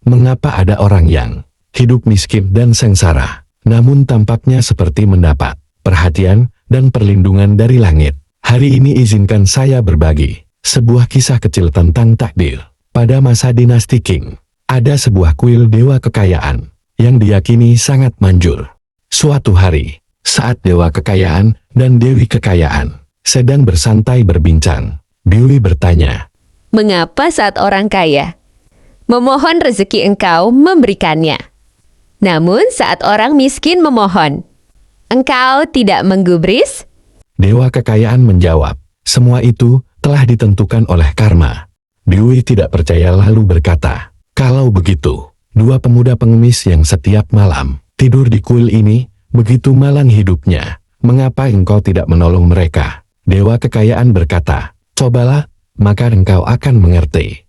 mengapa ada orang yang hidup miskin dan sengsara, namun tampaknya seperti mendapat perhatian dan perlindungan dari langit. Hari ini izinkan saya berbagi sebuah kisah kecil tentang takdir. Pada masa dinasti Qing, ada sebuah kuil dewa kekayaan yang diyakini sangat manjur. Suatu hari, saat dewa kekayaan dan dewi kekayaan sedang bersantai berbincang, Dewi bertanya, "Mengapa saat orang kaya memohon rezeki engkau memberikannya? Namun saat orang miskin memohon, engkau tidak menggubris?" Dewa kekayaan menjawab, "Semua itu telah ditentukan oleh karma." Dewi tidak percaya lalu berkata, "Kalau begitu, dua pemuda pengemis yang setiap malam tidur di kuil ini, begitu malang hidupnya, mengapa engkau tidak menolong mereka?" Dewa kekayaan berkata, "Cobalah, maka engkau akan mengerti."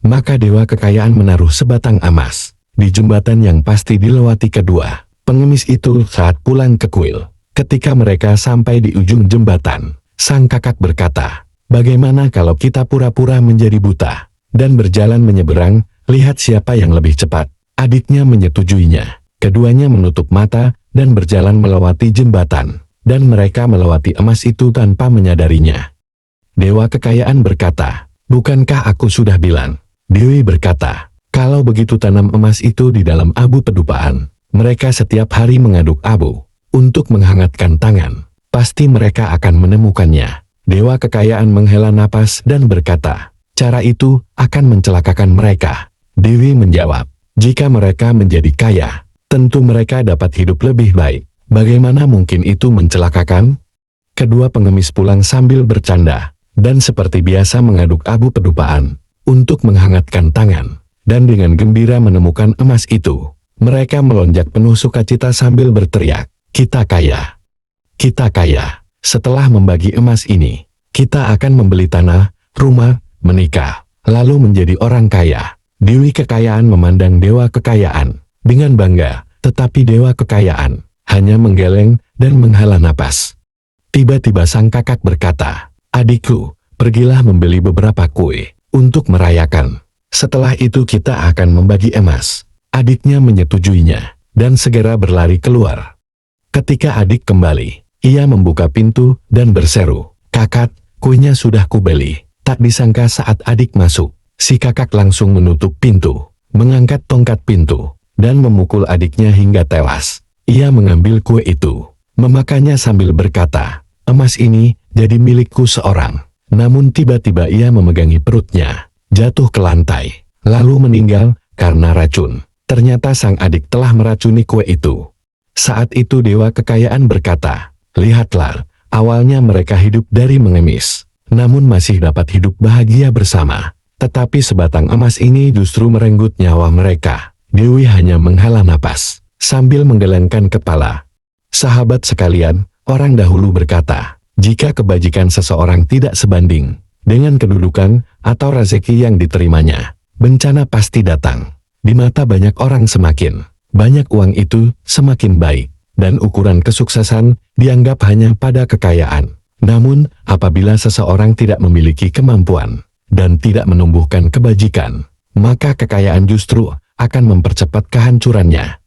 Maka dewa kekayaan menaruh sebatang emas di jembatan yang pasti dilewati kedua pengemis itu saat pulang ke kuil. Ketika mereka sampai di ujung jembatan, sang kakak berkata, "Bagaimana kalau kita pura-pura menjadi buta dan berjalan menyeberang, lihat siapa yang lebih cepat?" Adiknya menyetujuinya. Keduanya menutup mata dan berjalan melewati jembatan, dan mereka melewati emas itu tanpa menyadarinya. Dewa kekayaan berkata, "Bukankah aku sudah bilang?" Dewi berkata, "Kalau begitu tanam emas itu di dalam abu pedupaan. Mereka setiap hari mengaduk abu untuk menghangatkan tangan. Pasti mereka akan menemukannya." Dewa kekayaan menghela napas dan berkata, "Cara itu akan mencelakakan mereka." Dewi menjawab, "Jika mereka menjadi kaya, tentu mereka dapat hidup lebih baik. Bagaimana mungkin itu mencelakakan?" Kedua pengemis pulang sambil bercanda, dan seperti biasa mengaduk abu pedupaan untuk menghangatkan tangan. Dan dengan gembira menemukan emas itu, mereka melonjak penuh sukacita sambil berteriak, "Kita kaya! Kita kaya! Setelah membagi emas ini, kita akan membeli tanah, rumah, menikah, lalu menjadi orang kaya." Dewi kekayaan memandang dewa kekayaan dengan bangga, tetapi dewa kekayaan hanya menggeleng dan menghela napas. Tiba-tiba sang kakak berkata, "Adikku, pergilah membeli beberapa kue untuk merayakan. Setelah itu kita akan membagi emas." Adiknya menyetujuinya, dan segera berlari keluar. Ketika adik kembali, ia membuka pintu dan berseru, "Kakak, kuenya sudah kubeli." Tak disangka saat adik masuk, si kakak langsung menutup pintu, mengangkat tongkat pintu, dan memukul adiknya hingga tewas. Ia mengambil kue itu, memakannya sambil berkata, "Emas ini jadi milikku seorang." Namun tiba-tiba ia memegangi perutnya, jatuh ke lantai, lalu meninggal karena racun. Ternyata sang adik telah meracuni kue itu. Saat itu dewa kekayaan berkata, "Lihatlah, awalnya mereka hidup dari mengemis, namun masih dapat hidup bahagia bersama. Tetapi sebatang emas ini justru merenggut nyawa mereka." Dewi hanya menghela napas, sambil menggelengkan kepala. Sahabat sekalian, orang dahulu berkata, jika kebajikan seseorang tidak sebanding dengan kedudukan atau rezeki yang diterimanya, bencana pasti datang. Di mata banyak orang semakin banyak uang itu semakin baik, dan ukuran kesuksesan dianggap hanya pada kekayaan. Namun, apabila seseorang tidak memiliki kemampuan dan tidak menumbuhkan kebajikan, maka kekayaan justru akan mempercepat kehancurannya.